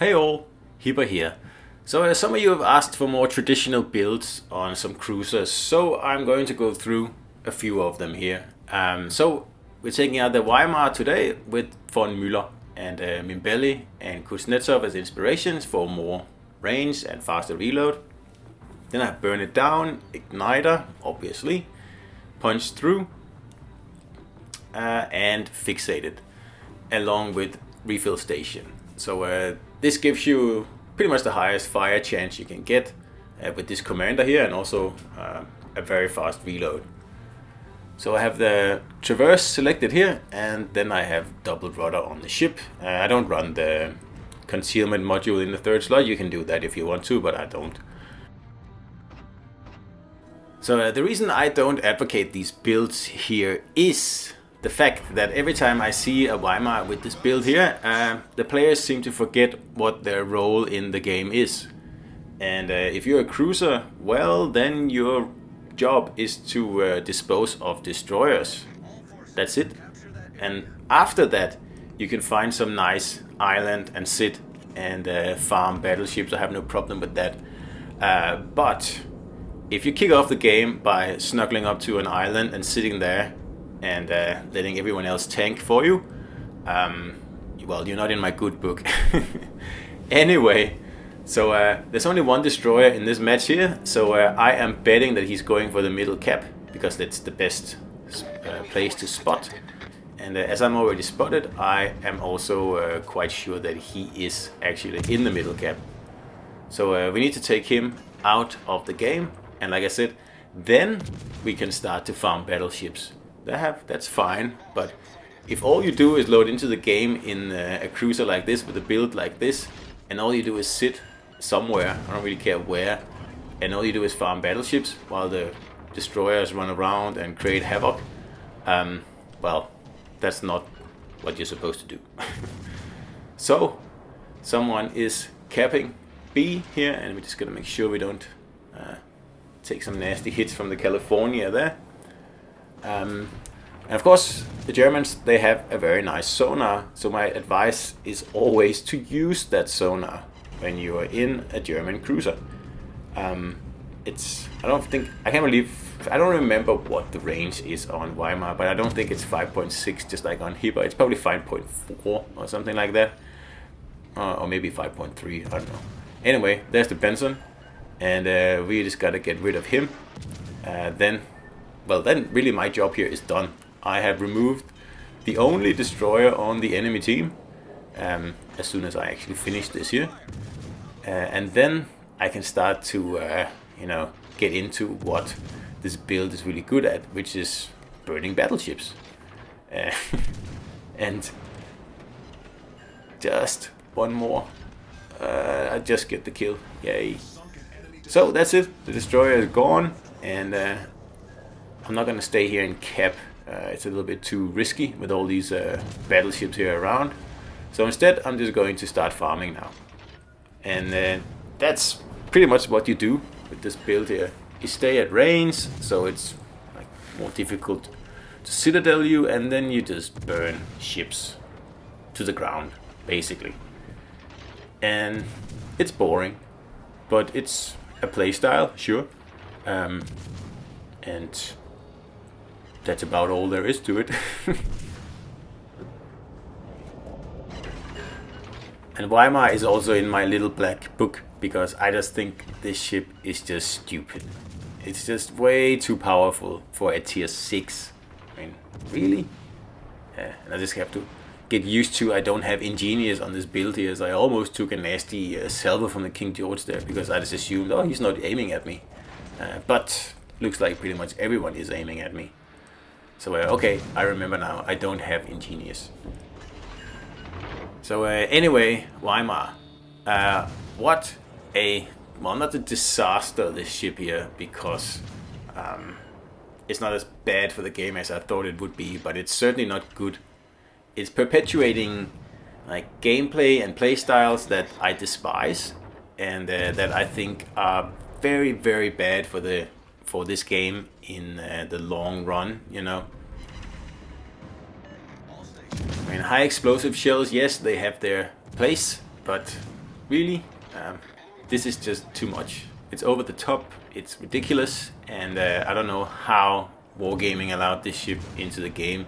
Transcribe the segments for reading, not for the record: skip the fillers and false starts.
Hey all, Hipper here. So some of you have asked for more traditional builds on some cruisers, so I'm going to go through a few of them here. So we're taking out the Weimar today with von Müller and Mimbelli and Kuznetsov as inspirations for more range and faster reload. Then I burn it down, igniter, obviously, punch through, and fixate it, along with refill station. So this gives you pretty much the highest fire chance you can get with this commander here, and also a very fast reload. So I have the traverse selected here, and then I have double rudder on the ship. I don't run the concealment module in the third slot. You can do that if you want to, but I don't. So the reason I don't advocate these builds here is the fact that every time I see a Weimar with this build here, the players seem to forget what their role in the game is. And if you're a cruiser, well, then your job is to dispose of destroyers. That's it. And after that, you can find some nice island and sit and farm battleships. I have no problem with that. But if you kick off the game by snuggling up to an island and sitting there and letting everyone else tank for you, well, you're not in my good book. Anyway, so there's only one destroyer in this match here, so I am betting that he's going for the middle cap, because that's the best place to spot. And as I'm already spotted, I am also quite sure that he is actually in the middle cap. So we need to take him out of the game, and like I said, then we can start to farm battleships. That's fine, but if all you do is load into the game in a cruiser like this with a build like this, and all you do is sit somewhere, I don't really care where, and all you do is farm battleships while the destroyers run around and create havoc, well, that's not what you're supposed to do. So someone is capping B here, and we're just gonna make sure we don't take some nasty hits from the California there. And of course, the Germans, they have a very nice sonar, so my advice is always to use that sonar when you are in a German cruiser. I don't remember what the range is on Weimar, but I don't think it's 5.6 just like on Hipper. It's probably 5.4 or something like that, or maybe 5.3, I don't know. Anyway, there's the Benson, and we just gotta get rid of him. Then really my job here is done. I have removed the only destroyer on the enemy team as soon as I actually finish this here. And then I can start to get into what this build is really good at, which is burning battleships. And just one more. I just get the kill. Yay. So that's it. The destroyer is gone, and I'm not going to stay here and cap. It's a little bit too risky with all these battleships here around. So instead, I'm just going to start farming now. And that's pretty much what you do with this build here. You stay at range, so it's like more difficult to citadel you, and then you just burn ships to the ground, basically. And it's boring, but it's a playstyle, sure. And that's about all there is to it. And Weimar is also in my little black book, because I just think this ship is just stupid. It's just way too powerful for a tier 6. I mean, really? And I just have to get used to I don't have ingenious on this build here, so I almost took a nasty salvo from the King George there, because I just assumed, oh, he's not aiming at me. But looks like pretty much everyone is aiming at me. So okay, I remember now, I don't have ingenious. So anyway, Weimar. What a, well, not a disaster, this ship here, because it's not as bad for the game as I thought it would be, but it's certainly not good. It's perpetuating like gameplay and play styles that I despise, and that I think are very, very bad for this game in the long run, you know. I mean, high explosive shells, yes, they have their place, but really, this is just too much. It's over the top, it's ridiculous, and I don't know how Wargaming allowed this ship into the game,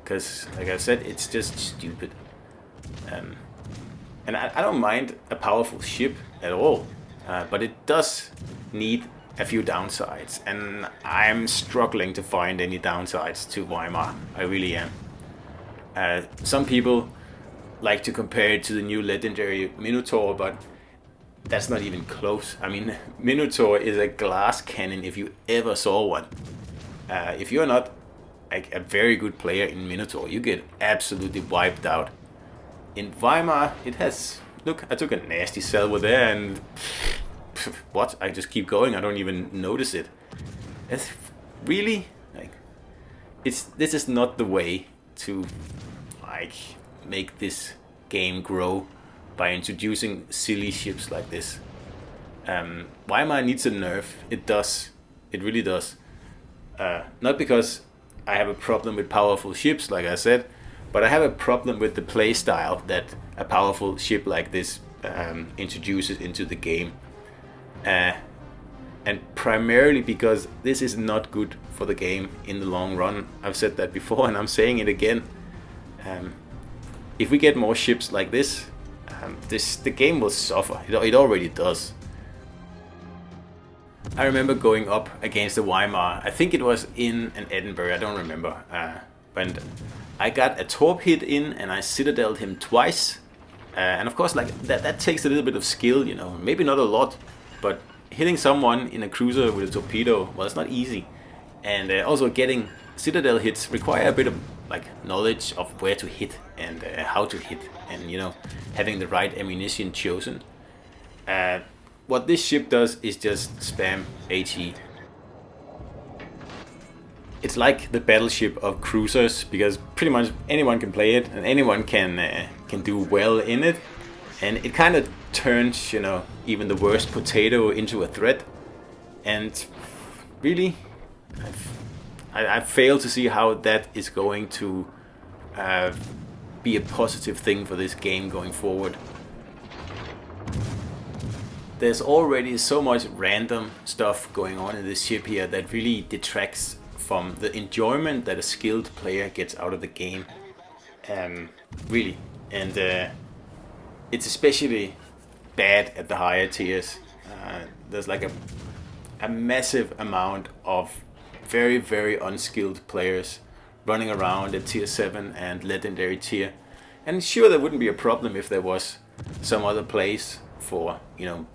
because like I said, it's just stupid. And I don't mind a powerful ship at all, but it does need a few downsides, and I'm struggling to find any downsides to Weimar. I really am. Some people like to compare it to the new legendary Minotaur, but that's not even close. I mean, Minotaur is a glass cannon if you ever saw one. If you're not like a very good player in Minotaur, you get absolutely wiped out. In Weimar, it has... Look, I took a nasty salvo there and... What? I just keep going, I don't even notice it. It's really... like, this is not the way to like make this game grow by introducing silly ships like this. Weimar needs a nerf. It does. It really does. Not because I have a problem with powerful ships, like I said, but I have a problem with the playstyle that a powerful ship like this introduces into the game. And primarily because this is not good for the game in the long run. I've said that before and I'm saying it again. If we get more ships like this, the game will suffer. It already does. I remember going up against the Weimar. I think it was in an Edinburgh, I don't remember. And I got a torp hit in and I citadeled him twice. And of course, like that takes a little bit of skill, you know, maybe not a lot, but hitting someone in a cruiser with a torpedo, well, it's not easy. And also getting citadel hits require a bit of like knowledge of where to hit and how to hit, and you know, having the right ammunition chosen. What this ship does is just spam HE. It's like the battleship of cruisers, because pretty much anyone can play it and anyone can do well in it, and it kind of turns, you know, even the worst potato into a threat. And really, I fail to see how that is going to be a positive thing for this game going forward. There's already so much random stuff going on in this ship here that really detracts from the enjoyment that a skilled player gets out of the game. Really. And it's especially bad at the higher tiers. There's like a massive amount of very, very unskilled players running around at tier 7 and legendary tier. And sure, there wouldn't be a problem if there was some other place for, you know,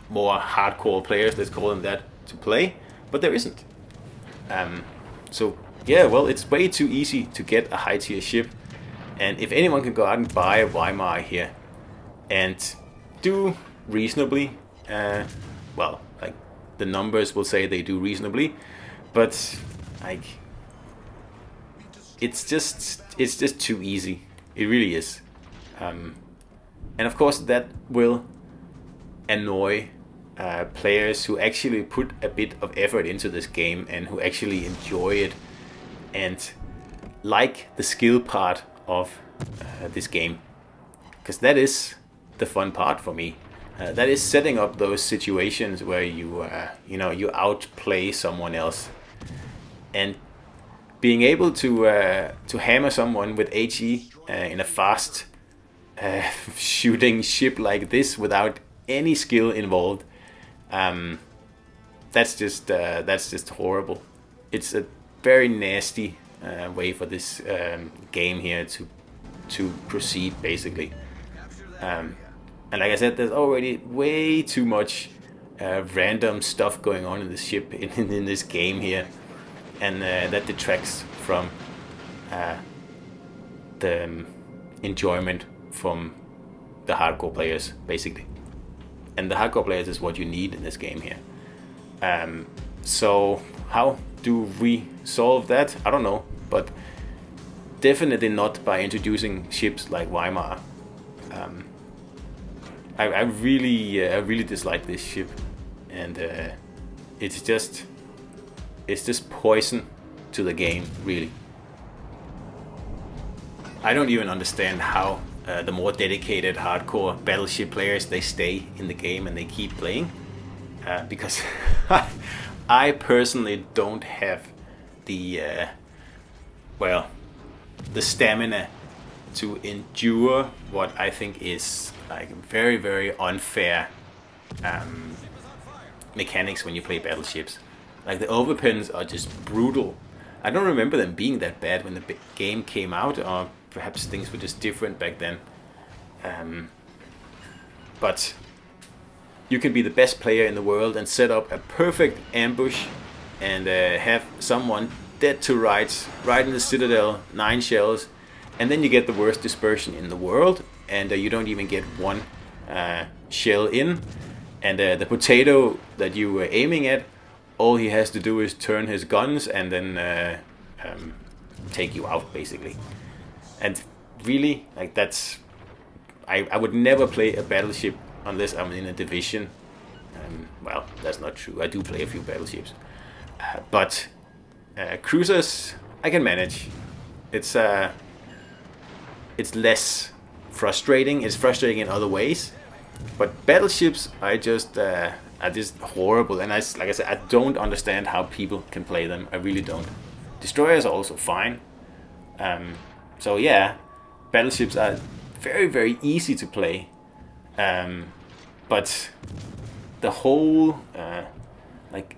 more hardcore players, let's call them that, to play, but there isn't. So yeah, well, it's way too easy to get a high tier ship, and if anyone can go out and buy a Weimar here and do reasonably, well, like the numbers will say they do reasonably, but like it's just too easy. It really is. And of course that will annoy players who actually put a bit of effort into this game and who actually enjoy it and like the skill part of this game, because that is the fun part for me. That is setting up those situations where you you know, you outplay someone else, and being able to hammer someone with HE in a fast shooting ship like this without any skill involved. That's just horrible. It's a very nasty way for this game here to proceed, basically. And like I said, there's already way too much random stuff going on in this ship in this game here, and that detracts from the enjoyment from the hardcore players, basically. And the hardcore players is what you need in this game here. So how do we solve that? I don't know, but definitely not by introducing ships like Weimar. I really dislike this ship, and it's just poison to the game, really. I don't even understand how the more dedicated, hardcore battleship players, they stay in the game and they keep playing. Because I personally don't have the the stamina to endure what I think is like very, very unfair mechanics when you play battleships. Like the overpins are just brutal. I don't remember them being that bad when the game came out, or perhaps things were just different back then. But you can be the best player in the world and set up a perfect ambush and have someone dead to rights right in the citadel, 9 shells, and then you get the worst dispersion in the world, and you don't even get 1 shell in, and the potato that you were aiming at, all he has to do is turn his guns and then take you out, basically. And really, like, that's... I would never play a battleship unless I'm in a division. Well, that's not true. I do play a few battleships. But cruisers, I can manage. It's less frustrating. It's frustrating in other ways. But battleships are just horrible. And like I said, I don't understand how people can play them. I really don't. Destroyers are also fine. So yeah, battleships are very, very easy to play. But the whole, like,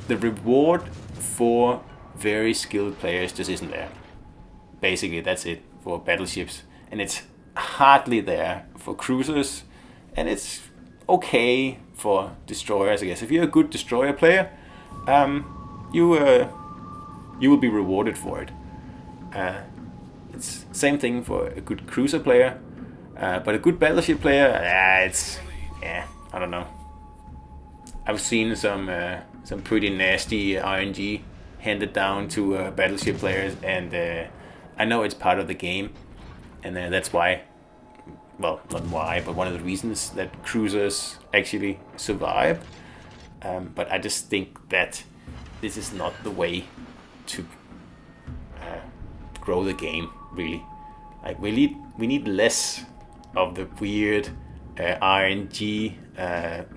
the reward for very skilled players just isn't there. Basically, that's it for battleships. And it's hardly there for cruisers. And it's okay for destroyers, I guess. If you're a good destroyer player, you will be rewarded for it. It's same thing for a good cruiser player. But a good battleship player, I don't know. I've seen some pretty nasty RNG handed down to battleship players, and I know it's part of the game, and that's why, well, not why, but one of the reasons that cruisers actually survive. But I just think that this is not the way to grow the game, really. Like, we need less of the weird RNG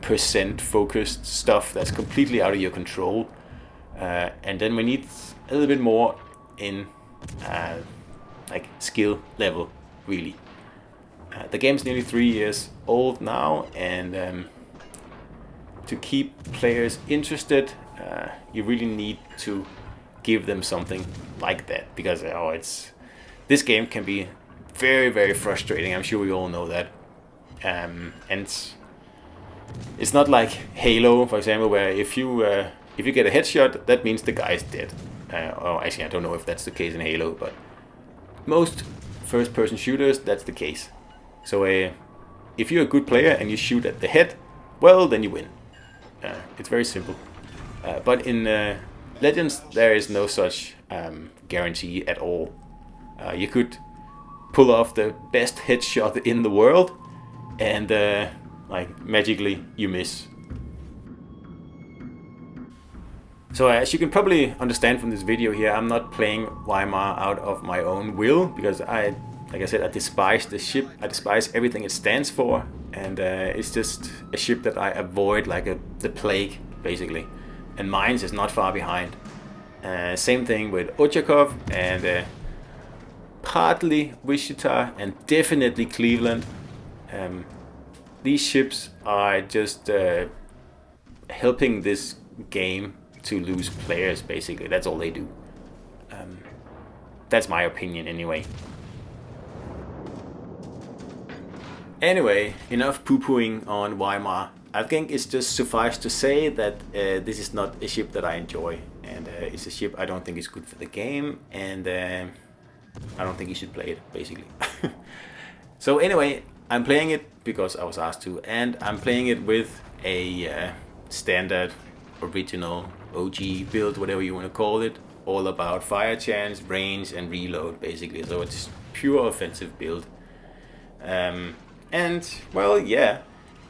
percent focused stuff that's completely out of your control, and then we need a little bit more in like skill level, really. The game's nearly 3 years old now, and to keep players interested, you really need to give them something like that, because this game can be very, very frustrating. I'm sure we all know that. And it's not like Halo, for example, where if you get a headshot, that means the guy's dead. Or actually, I don't know if that's the case in Halo, but most first-person shooters, that's the case. So if you're a good player and you shoot at the head, well, then you win. It's very simple. But in Legends, there is no such guarantee at all. You could pull off the best headshot in the world, and like magically you miss. So as you can probably understand from this video here, I'm not playing Weimar out of my own will, because like I said, I despise the ship. I despise everything it stands for, and it's just a ship that I avoid like the plague, basically. And Mainz is not far behind. Same thing with Ochakov and partly Wichita and definitely Cleveland. These ships are just helping this game to lose players, basically. That's all they do. That's my opinion anyway. Anyway, enough poo-pooing on Weimar. I think it's just suffice to say that this is not a ship that I enjoy, and it's a ship I don't think is good for the game, and I don't think you should play it, basically. So anyway, I'm playing it because I was asked to, and I'm playing it with a standard, original, OG build, whatever you want to call it, all about fire chance, range, and reload, basically. So it's pure offensive build. And, well, yeah,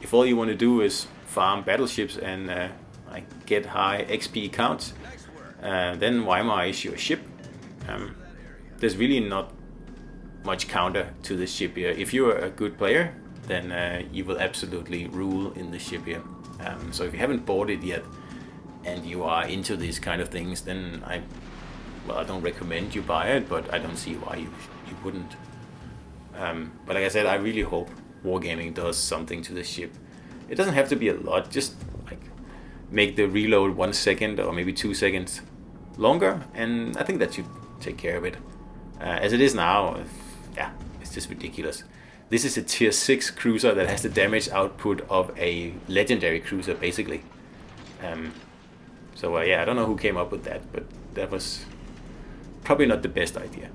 if all you want to do is farm battleships and like get high XP counts, then Weimar is your ship. There's really not much counter to the ship here. If you're a good player, then you will absolutely rule in the ship here. So if you haven't bought it yet and you are into these kind of things, then I don't recommend you buy it, but I don't see why you wouldn't. But like I said, I really hope Wargaming does something to the ship. It doesn't have to be a lot, just like make the reload 1 second or maybe 2 seconds longer, and I think that should take care of it. As it is now, yeah, it's just ridiculous. This is a tier 6 cruiser that has the damage output of a legendary cruiser, basically. So yeah, I don't know who came up with that, but that was probably not the best idea.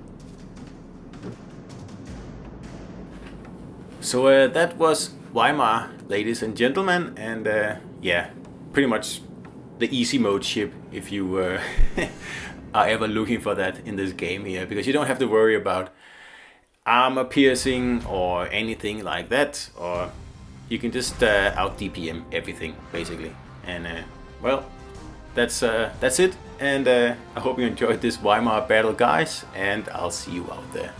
So that was Weimar, ladies and gentlemen, and yeah, pretty much the easy mode ship if you are ever looking for that in this game here, because you don't have to worry about armor piercing or anything like that, or you can just out DPM everything basically. And well, that's it, and I hope you enjoyed this Weimar battle, guys, and I'll see you out there.